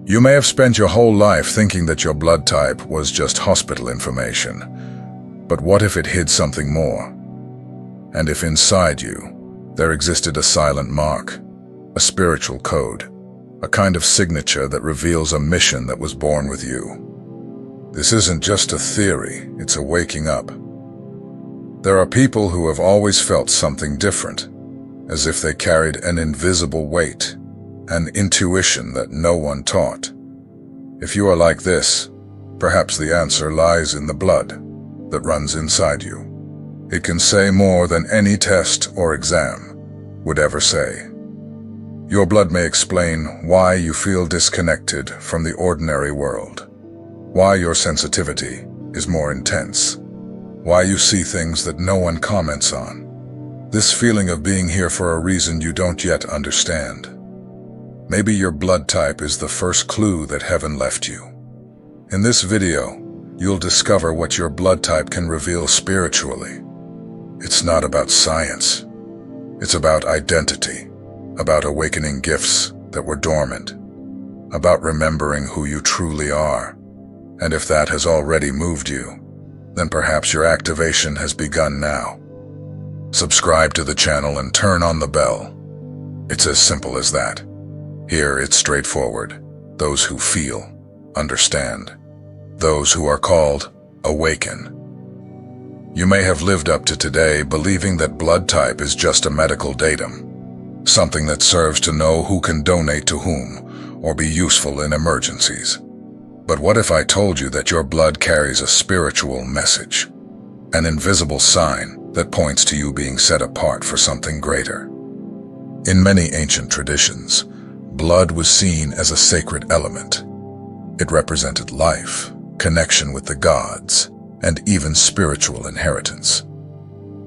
You may have spent your whole life thinking that your blood type was just hospital information. But what if it hid something more? And if inside you, there existed a silent mark, a spiritual code, a kind of signature that reveals a mission that was born with you? This isn't just a theory, it's a waking up. There are people who have always felt something different, as if they carried an invisible weight, an intuition that no one taught. If you are like this, perhaps the answer lies in the blood that runs inside you. It can say more than any test or exam would ever say. Your blood may explain why you feel disconnected from the ordinary world, why your sensitivity is more intense, why you see things that no one comments on. This feeling of being here for a reason you don't yet understand. Maybe your blood type is the first clue that heaven left you. In this video, you'll discover what your blood type can reveal spiritually. It's not about science. It's about identity, about awakening gifts that were dormant, about remembering who you truly are. And if that has already moved you, then perhaps your activation has begun now. Subscribe to the channel and turn on the bell. It's as simple as that. Here it's straightforward. Those who feel, understand. Those who are called, awaken. You may have lived up to today believing that blood type is just a medical datum, something that serves to know who can donate to whom or be useful in emergencies. But what if I told you that your blood carries a spiritual message, an invisible sign that points to you being set apart for something greater? In many ancient traditions, blood was seen as a sacred element. It represented life, connection with the gods, and even spiritual inheritance.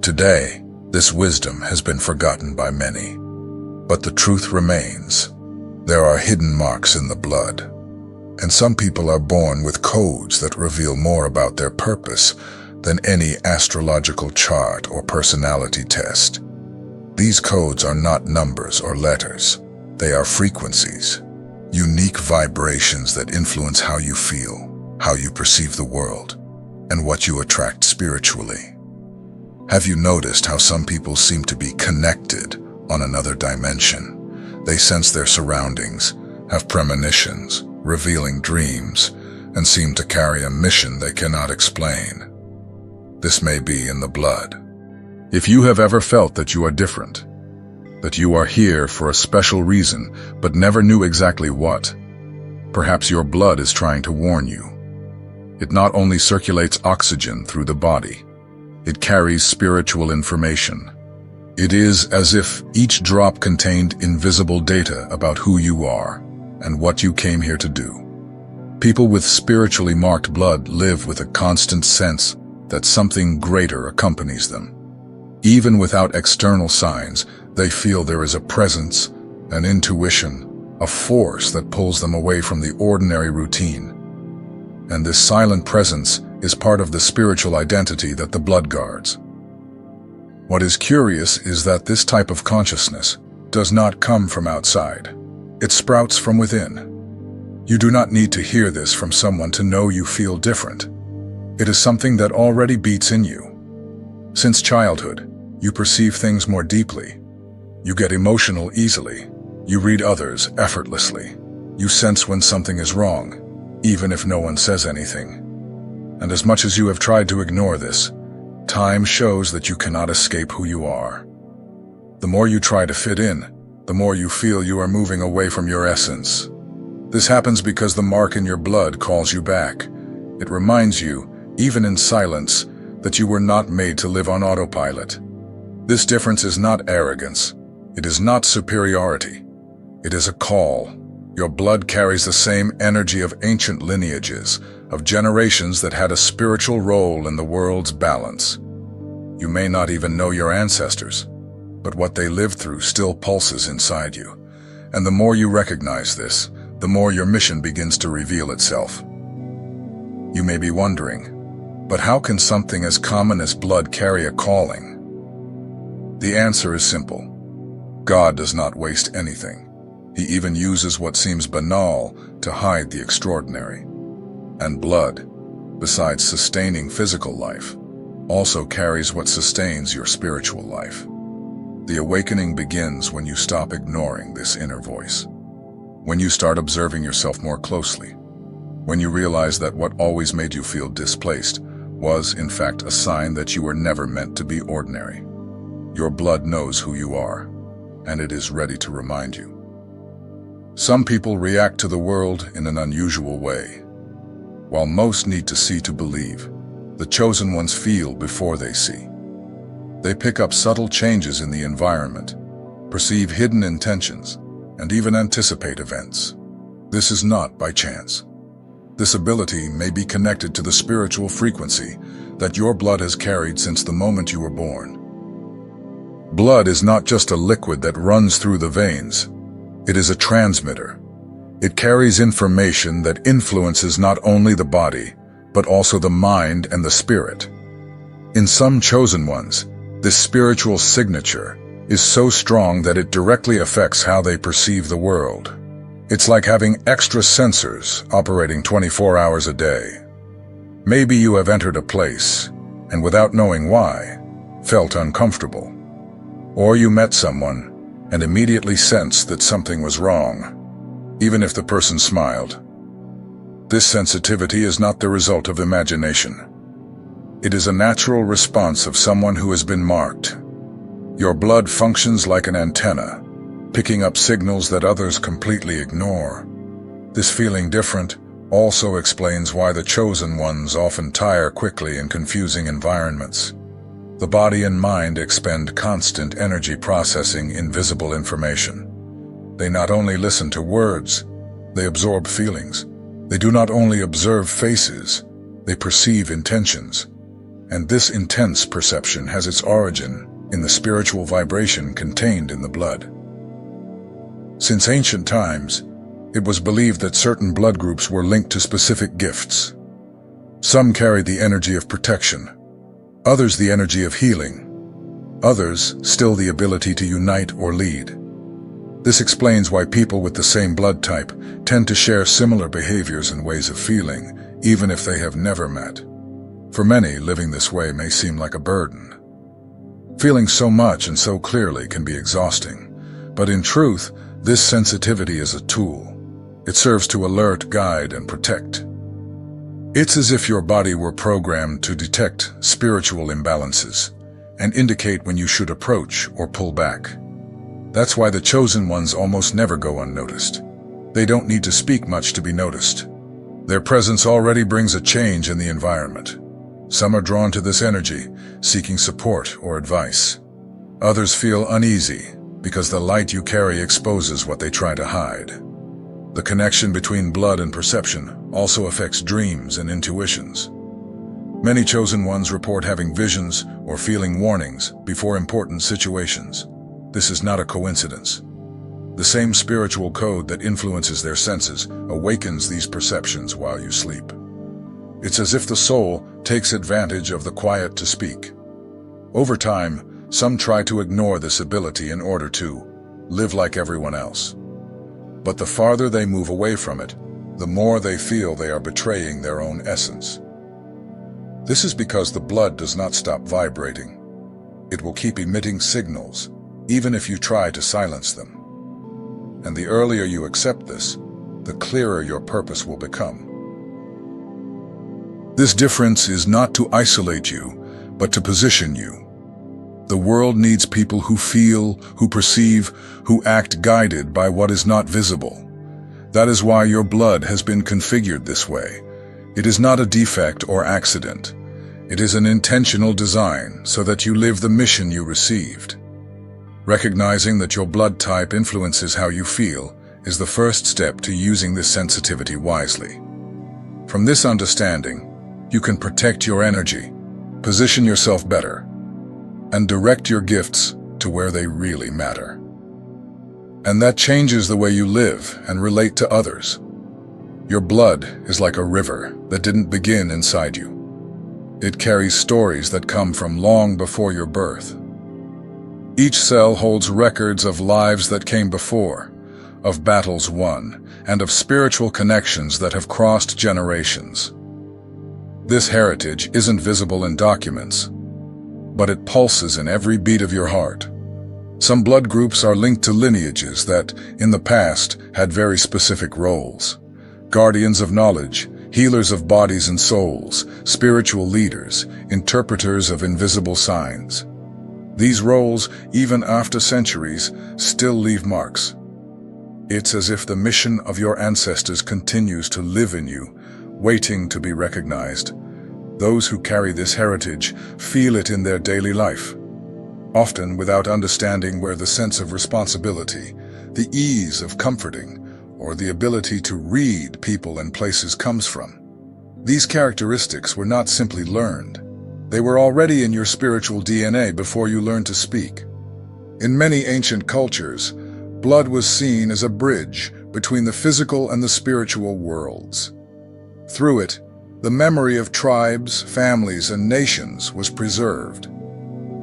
Today, this wisdom has been forgotten by many. But the truth remains. There are hidden marks in the blood, and some people are born with codes that reveal more about their purpose than any astrological chart or personality test. These codes are not numbers or letters. They are frequencies, unique vibrations that influence how you feel, how you perceive the world, and what you attract spiritually. Have you noticed how some people seem to be connected on another dimension? They sense their surroundings, have premonitions, revealing dreams, and seem to carry a mission they cannot explain. This may be in the blood. If you have ever felt that you are different, that you are here for a special reason, but never knew exactly what, perhaps your blood is trying to warn you. It not only circulates oxygen through the body, it carries spiritual information. It is as if each drop contained invisible data about who you are and what you came here to do. People with spiritually marked blood live with a constant sense that something greater accompanies them. Even without external signs, they feel there is a presence, an intuition, a force that pulls them away from the ordinary routine. And this silent presence is part of the spiritual identity that the blood guards. What is curious is that this type of consciousness does not come from outside. It sprouts from within. You do not need to hear this from someone to know you feel different. It is something that already beats in you. Since childhood, you perceive things more deeply. You get emotional easily. You read others effortlessly. You sense when something is wrong, even if no one says anything. And as much as you have tried to ignore this, time shows that you cannot escape who you are. The more you try to fit in, the more you feel you are moving away from your essence. This happens because the mark in your blood calls you back. It reminds you, even in silence, that you were not made to live on autopilot. This difference is not arrogance. It is not superiority. It is a call. Your blood carries the same energy of ancient lineages, of generations that had a spiritual role in the world's balance. You may not even know your ancestors, but what they lived through still pulses inside you. And the more you recognize this, the more your mission begins to reveal itself. You may be wondering, but how can something as common as blood carry a calling? The answer is simple. God does not waste anything. He even uses what seems banal to hide the extraordinary. And blood, besides sustaining physical life, also carries what sustains your spiritual life. The awakening begins when you stop ignoring this inner voice. When you start observing yourself more closely. When you realize that what always made you feel displaced was, in fact, a sign that you were never meant to be ordinary. Your blood knows who you are, and it is ready to remind you. Some people react to the world in an unusual way. While most need to see to believe, the chosen ones feel before they see. They pick up subtle changes in the environment, perceive hidden intentions, and even anticipate events. This is not by chance. This ability may be connected to the spiritual frequency that your blood has carried since the moment you were born. Blood is not just a liquid that runs through the veins. It is a transmitter. It carries information that influences not only the body, but also the mind and the spirit. In some chosen ones, this spiritual signature is so strong that it directly affects how they perceive the world. It's like having extra sensors operating 24 hours a day. Maybe you have entered a place, and without knowing why, felt uncomfortable. Or you met someone and immediately sensed that something was wrong, even if the person smiled. This sensitivity is not the result of imagination. It is a natural response of someone who has been marked. Your blood functions like an antenna, picking up signals that others completely ignore. This feeling different also explains why the chosen ones often tire quickly in confusing environments. The body and mind expend constant energy processing invisible information. They not only listen to words, they absorb feelings. They do not only observe faces, they perceive intentions. And this intense perception has its origin in the spiritual vibration contained in the blood. Since ancient times, it was believed that certain blood groups were linked to specific gifts. Some carried the energy of protection, others the energy of healing, others still the ability to unite or lead. This explains why people with the same blood type tend to share similar behaviors and ways of feeling, even if they have never met. For many, living this way may seem like a burden. Feeling so much and so clearly can be exhausting, but in truth, this sensitivity is a tool. It serves to alert, guide, and protect. It's as if your body were programmed to detect spiritual imbalances and indicate when you should approach or pull back. That's why the chosen ones almost never go unnoticed. They don't need to speak much to be noticed. Their presence already brings a change in the environment. Some are drawn to this energy, seeking support or advice. Others feel uneasy because the light you carry exposes what they try to hide. The connection between blood and perception also affects dreams and intuitions. Many chosen ones report having visions or feeling warnings before important situations. This is not a coincidence. The same spiritual code that influences their senses awakens these perceptions while you sleep. It's as if the soul takes advantage of the quiet to speak. Over time, some try to ignore this ability in order to live like everyone else. But the farther they move away from it, the more they feel they are betraying their own essence. This is because the blood does not stop vibrating. It will keep emitting signals, even if you try to silence them. And the earlier you accept this, the clearer your purpose will become. This difference is not to isolate you, but to position you. The world needs people who feel, who perceive, who act guided by what is not visible. That is why your blood has been configured this way. It is not a defect or accident. It is an intentional design so that you live the mission you received. Recognizing that your blood type influences how you feel is the first step to using this sensitivity wisely. From this understanding, you can protect your energy, position yourself better, and direct your gifts to where they really matter. And that changes the way you live and relate to others. Your blood is like a river that didn't begin inside you. It carries stories that come from long before your birth. Each cell holds records of lives that came before, of battles won, and of spiritual connections that have crossed generations. This heritage isn't visible in documents, but it pulses in every beat of your heart. Some blood groups are linked to lineages that, in the past, had very specific roles. Guardians of knowledge, healers of bodies and souls, spiritual leaders, interpreters of invisible signs. These roles, even after centuries, still leave marks. It's as if the mission of your ancestors continues to live in you, waiting to be recognized. Those who carry this heritage feel it in their daily life, often without understanding where the sense of responsibility, the ease of comforting, or the ability to read people and places comes from. These characteristics were not simply learned. They were already in your spiritual DNA before you learned to speak. In many ancient cultures, blood was seen as a bridge between the physical and the spiritual worlds. Through it, the memory of tribes, families, and nations was preserved.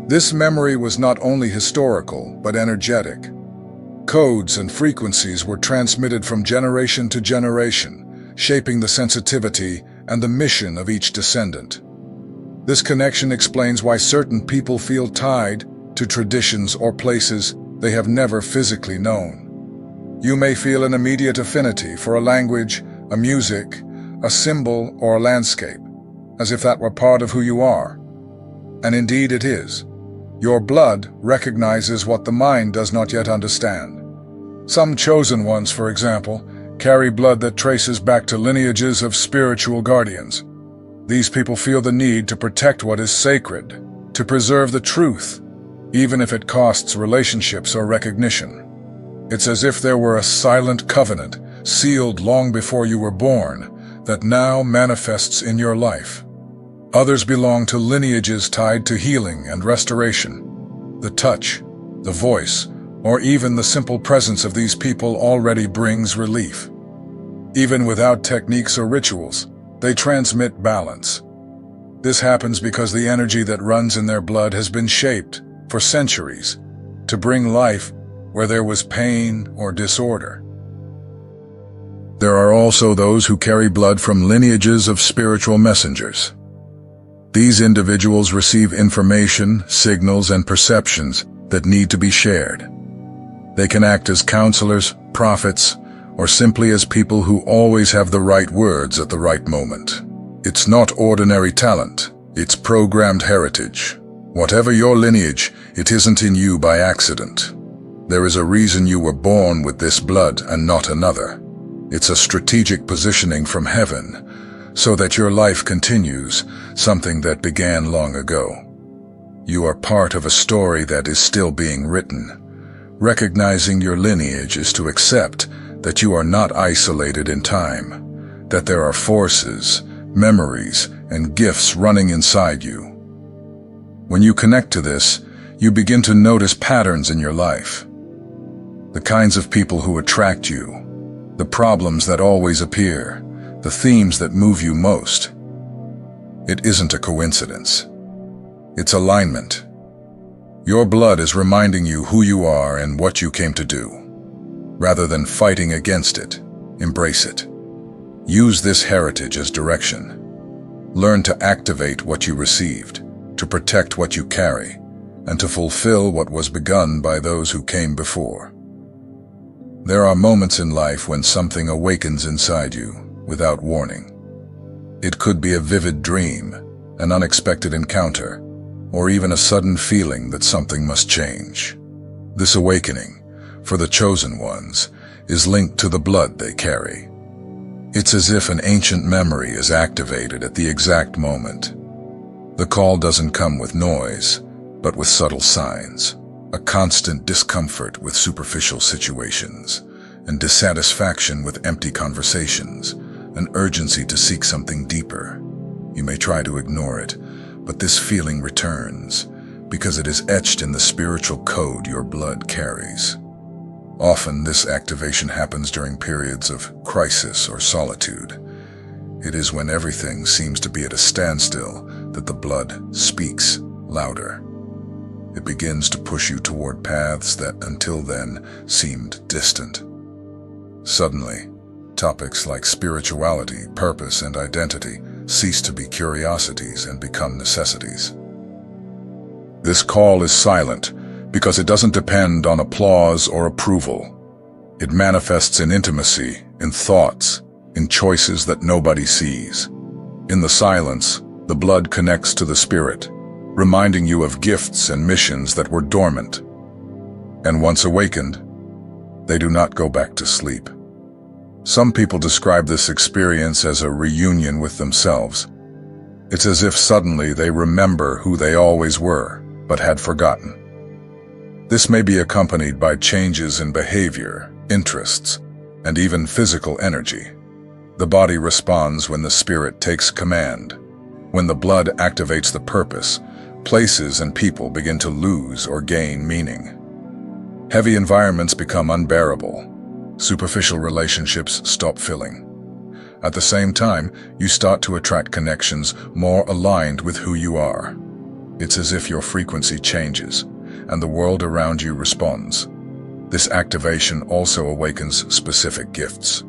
This memory was not only historical, but energetic. Codes and frequencies were transmitted from generation to generation, shaping the sensitivity and the mission of each descendant. This connection explains why certain people feel tied to traditions or places they have never physically known. You may feel an immediate affinity for a language, a music, a symbol, or a landscape, as if that were part of who you are. And indeed it is. Your blood recognizes what the mind does not yet understand. Some chosen ones, for example, carry blood that traces back to lineages of spiritual guardians. These people feel the need to protect what is sacred, to preserve the truth, even if it costs relationships or recognition. It's as if there were a silent covenant, sealed long before you were born, that now manifests in your life. Others belong to lineages tied to healing and restoration. The touch, the voice, or even the simple presence of these people already brings relief. Even without techniques or rituals, they transmit balance. This happens because the energy that runs in their blood has been shaped, for centuries, to bring life where there was pain or disorder. There are also those who carry blood from lineages of spiritual messengers. These individuals receive information, signals, and perceptions that need to be shared. They can act as counselors, prophets, or simply as people who always have the right words at the right moment. It's not ordinary talent, it's programmed heritage. Whatever your lineage, it isn't in you by accident. There is a reason you were born with this blood and not another. It's a strategic positioning from heaven, so that your life continues, something that began long ago. You are part of a story that is still being written. Recognizing your lineage is to accept that you are not isolated in time, that there are forces, memories, and gifts running inside you. When you connect to this, you begin to notice patterns in your life. The kinds of people who attract you, the problems that always appear, the themes that move you most. It isn't a coincidence. It's alignment. Your blood is reminding you who you are and what you came to do. Rather than fighting against it, embrace it. Use this heritage as direction. Learn to activate what you received, to protect what you carry, and to fulfill what was begun by those who came before. There are moments in life when something awakens inside you, without warning. It could be a vivid dream, an unexpected encounter, or even a sudden feeling that something must change. This awakening, for the chosen ones, is linked to the blood they carry. It's as if an ancient memory is activated at the exact moment. The call doesn't come with noise, but with subtle signs. A constant discomfort with superficial situations, and dissatisfaction with empty conversations, an urgency to seek something deeper. You may try to ignore it, but this feeling returns, because it is etched in the spiritual code your blood carries. Often this activation happens during periods of crisis or solitude. It is when everything seems to be at a standstill that the blood speaks louder. It begins to push you toward paths that until then seemed distant. Suddenly, topics like spirituality, purpose, and identity cease to be curiosities and become necessities. This call is silent because it doesn't depend on applause or approval. It manifests in intimacy, in thoughts, in choices that nobody sees. In the silence, the blood connects to the spirit, reminding you of gifts and missions that were dormant. And once awakened, they do not go back to sleep. Some people describe this experience as a reunion with themselves. It's as if suddenly they remember who they always were, but had forgotten. This may be accompanied by changes in behavior, interests, and even physical energy. The body responds when the spirit takes command. When the blood activates the purpose, places and people begin to lose or gain meaning. Heavy environments become unbearable. Superficial relationships stop filling. At the same time, you start to attract connections more aligned with who you are. It's as if your frequency changes, and the world around you responds. This activation also awakens specific gifts.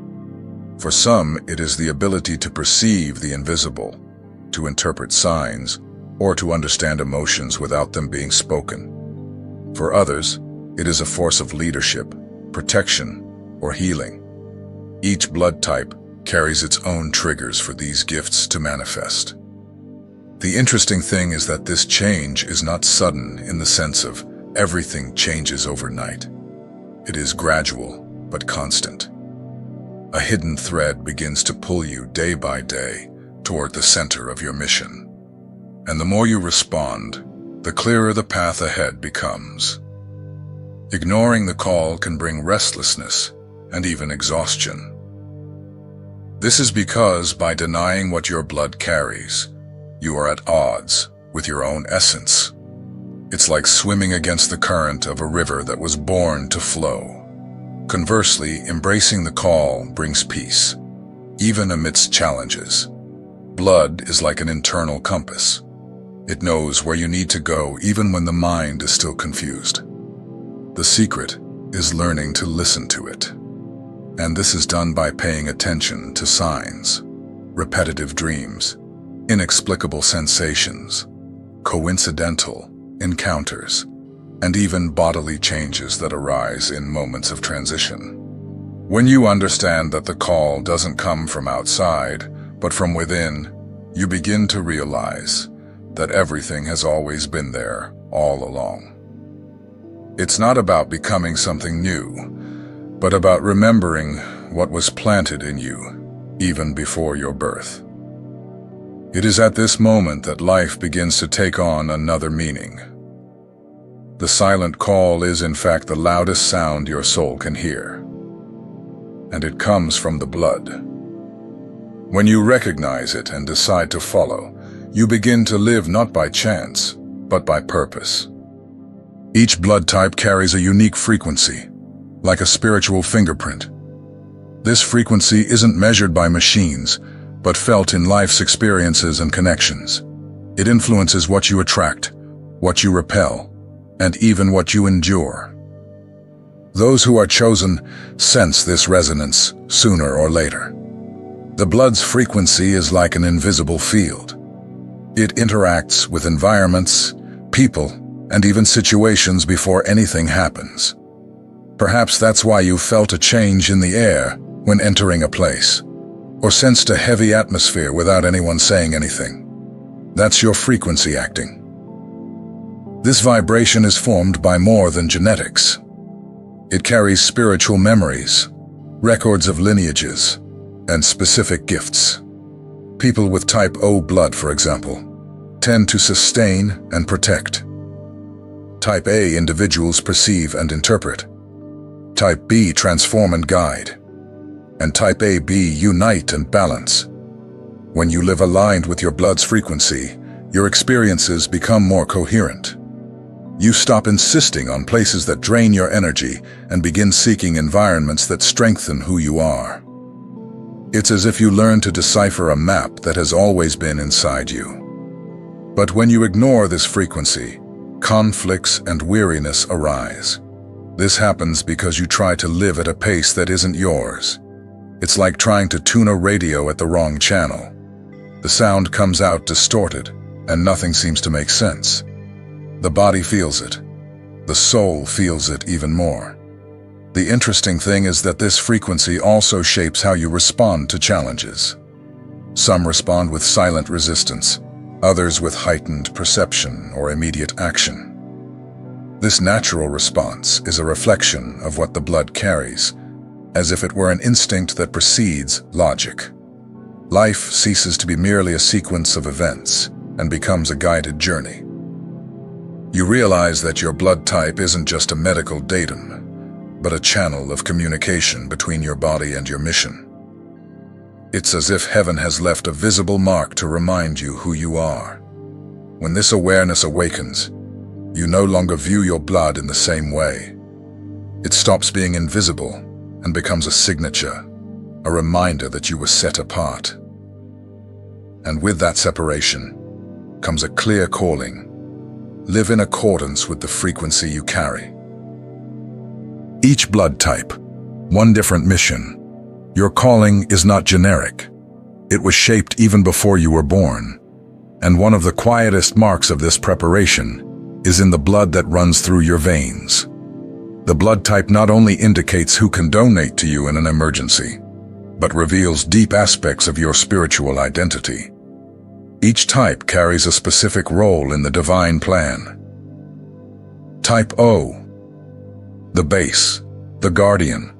For some, it is the ability to perceive the invisible, to interpret signs, or to understand emotions without them being spoken. For others, it is a force of leadership, protection, or healing. Each blood type carries its own triggers for these gifts to manifest. The interesting thing is that this change is not sudden in the sense of everything changes overnight. It is gradual, but constant. A hidden thread begins to pull you day by day toward the center of your mission. And the more you respond, the clearer the path ahead becomes. Ignoring the call can bring restlessness and even exhaustion. This is because by denying what your blood carries, you are at odds with your own essence. It's like swimming against the current of a river that was born to flow. Conversely, embracing the call brings peace, even amidst challenges. Blood is like an internal compass. It knows where you need to go even when the mind is still confused. The secret is learning to listen to it. And this is done by paying attention to signs, repetitive dreams, inexplicable sensations, coincidental encounters, and even bodily changes that arise in moments of transition. When you understand that the call doesn't come from outside, but from within, you begin to realize that everything has always been there all along. It's not about becoming something new, but about remembering what was planted in you, even before your birth. It is at this moment that life begins to take on another meaning. The silent call is, in fact, the loudest sound your soul can hear. And it comes from the blood. When you recognize it and decide to follow, you begin to live not by chance, but by purpose. Each blood type carries a unique frequency, like a spiritual fingerprint. This frequency isn't measured by machines, but felt in life's experiences and connections. It influences what you attract, what you repel, and even what you endure. Those who are chosen sense this resonance sooner or later. The blood's frequency is like an invisible field. It interacts with environments, people, and even situations before anything happens. Perhaps that's why you felt a change in the air when entering a place, or sensed a heavy atmosphere without anyone saying anything. That's your frequency acting. This vibration is formed by more than genetics. It carries spiritual memories, records of lineages, and specific gifts. People with type O blood, for example, tend to sustain and protect. Type A individuals perceive and interpret. Type B transform and guide. And Type AB unite and balance. When you live aligned with your blood's frequency, your experiences become more coherent. You stop insisting on places that drain your energy and begin seeking environments that strengthen who you are. It's as if you learn to decipher a map that has always been inside you. But when you ignore this frequency, conflicts and weariness arise. This happens because you try to live at a pace that isn't yours. It's like trying to tune a radio at the wrong channel. The sound comes out distorted, and nothing seems to make sense. The body feels it. The soul feels it even more. The interesting thing is that this frequency also shapes how you respond to challenges. Some respond with silent resistance, others with heightened perception or immediate action. This natural response is a reflection of what the blood carries, as if it were an instinct that precedes logic. Life ceases to be merely a sequence of events and becomes a guided journey. You realize that your blood type isn't just a medical datum, but a channel of communication between your body and your mission. It's as if heaven has left a visible mark to remind you who you are. When this awareness awakens, you no longer view your blood in the same way. It stops being invisible and becomes a signature, a reminder that you were set apart. And with that separation comes a clear calling. Live in accordance with the frequency you carry. Each blood type, one different mission. Your calling is not generic. It was shaped even before you were born. And one of the quietest marks of this preparation is in the blood that runs through your veins. The blood type not only indicates who can donate to you in an emergency, but reveals deep aspects of your spiritual identity. Each type carries a specific role in the divine plan. Type O, the base, the guardian,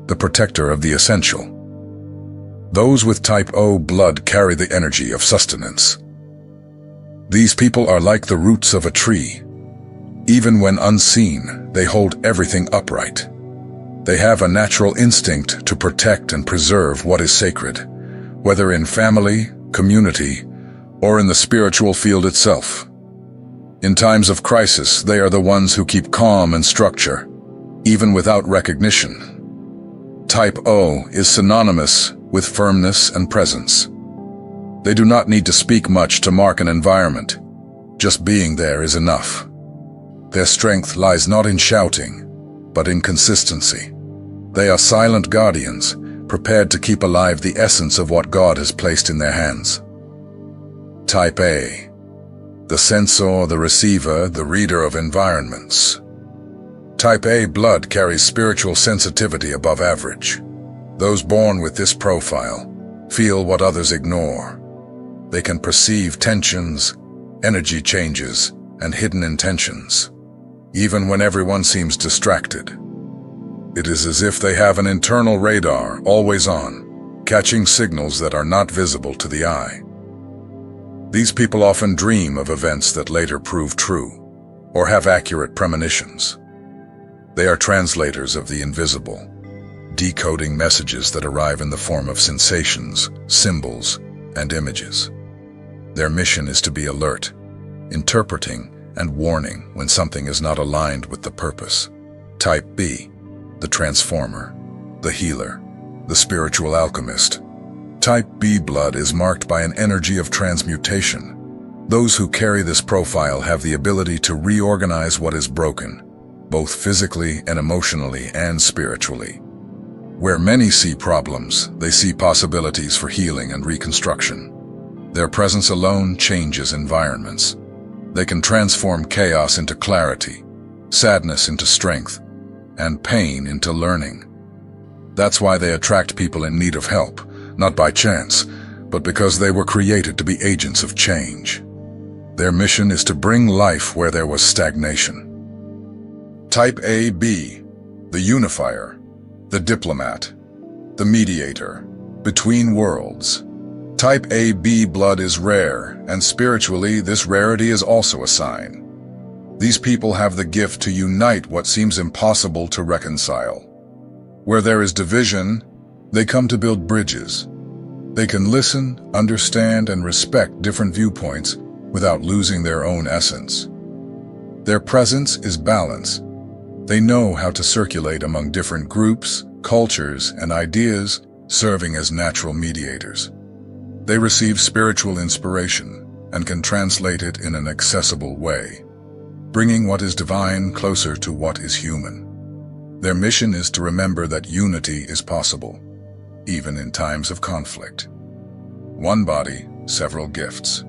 the protector of the essential. Those with type O blood carry the energy of sustenance. These people are like the roots of a tree. Even when unseen, they hold everything upright. They have a natural instinct to protect and preserve what is sacred, whether in family, community, or in the spiritual field itself. In times of crisis, they are the ones who keep calm and structure, even without recognition. Type O is synonymous with firmness and presence. They do not need to speak much to mark an environment. Just being there is enough. Their strength lies not in shouting, but in consistency. They are silent guardians, prepared to keep alive the essence of what God has placed in their hands. Type A, the sensor, the receiver, the reader of environments. Type A blood carries spiritual sensitivity above average. Those born with this profile feel what others ignore. They can perceive tensions, energy changes, and hidden intentions, even when everyone seems distracted. It is as if they have an internal radar always on, catching signals that are not visible to the eye. These people often dream of events that later prove true, or have accurate premonitions. They are translators of the invisible, decoding messages that arrive in the form of sensations, symbols, and images. Their mission is to be alert, interpreting and warning when something is not aligned with the purpose. Type B, the transformer, the healer, the spiritual alchemist. Type B blood is marked by an energy of transmutation. Those who carry this profile have the ability to reorganize what is broken, both physically and emotionally and spiritually. Where many see problems, they see possibilities for healing and reconstruction. Their presence alone changes environments. They can transform chaos into clarity, sadness into strength, and pain into learning. That's why they attract people in need of help, not by chance, but because they were created to be agents of change. Their mission is to bring life where there was stagnation. Type AB, the unifier, the diplomat, the mediator, between worlds. Type AB blood is rare, and spiritually, this rarity is also a sign. These people have the gift to unite what seems impossible to reconcile. Where there is division, they come to build bridges. They can listen, understand, and respect different viewpoints without losing their own essence. Their presence is balance. They know how to circulate among different groups, cultures, and ideas, serving as natural mediators. They receive spiritual inspiration and can translate it in an accessible way, bringing what is divine closer to what is human. Their mission is to remember that unity is possible, even in times of conflict. One body, several gifts.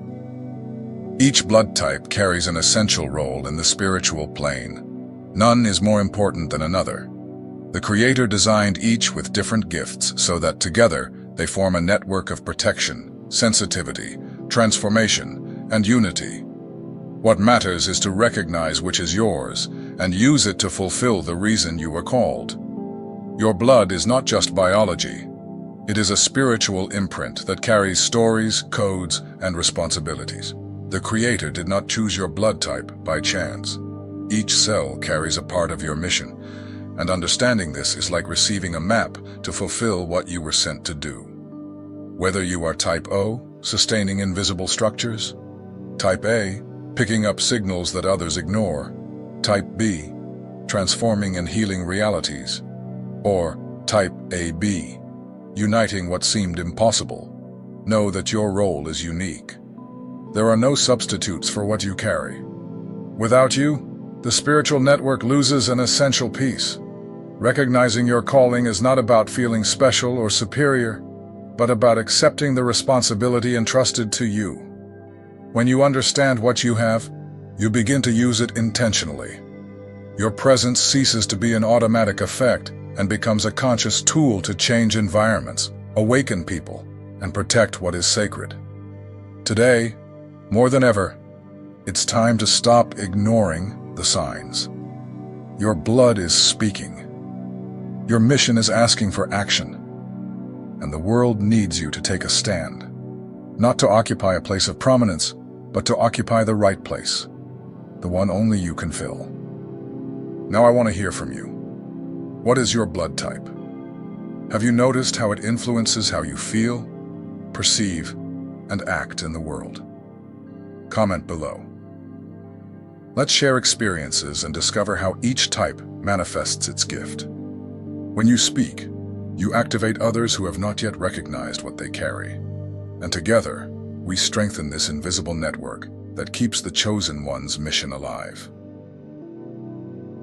Each blood type carries an essential role in the spiritual plane. None is more important than another. The Creator designed each with different gifts so that together they form a network of protection, sensitivity, transformation, and unity. What matters is to recognize which is yours and use it to fulfill the reason you were called. Your blood is not just biology. It is a spiritual imprint that carries stories, codes, and responsibilities. The Creator did not choose your blood type by chance. Each cell carries a part of your mission, and understanding this is like receiving a map to fulfill what you were sent to do. Whether you are Type O, sustaining invisible structures, Type A, picking up signals that others ignore, Type B, transforming and healing realities, or Type AB, uniting what seemed impossible, know that your role is unique. There are no substitutes for what you carry. Without you, the spiritual network loses an essential piece. Recognizing your calling is not about feeling special or superior, but about accepting the responsibility entrusted to you. When you understand what you have, you begin to use it intentionally. Your presence ceases to be an automatic effect and becomes a conscious tool to change environments, awaken people, and protect what is sacred. Today, more than ever, it's time to stop ignoring the signs. Your blood is speaking. Your mission is asking for action. And the world needs you to take a stand. Not to occupy a place of prominence, but to occupy the right place. The one only you can fill. Now I want to hear from you. What is your blood type? Have you noticed how it influences how you feel, perceive, and act in the world? Comment below. Let's share experiences and discover how each type manifests its gift. When you speak, you activate others who have not yet recognized what they carry. And together, we strengthen this invisible network that keeps the chosen one's mission alive.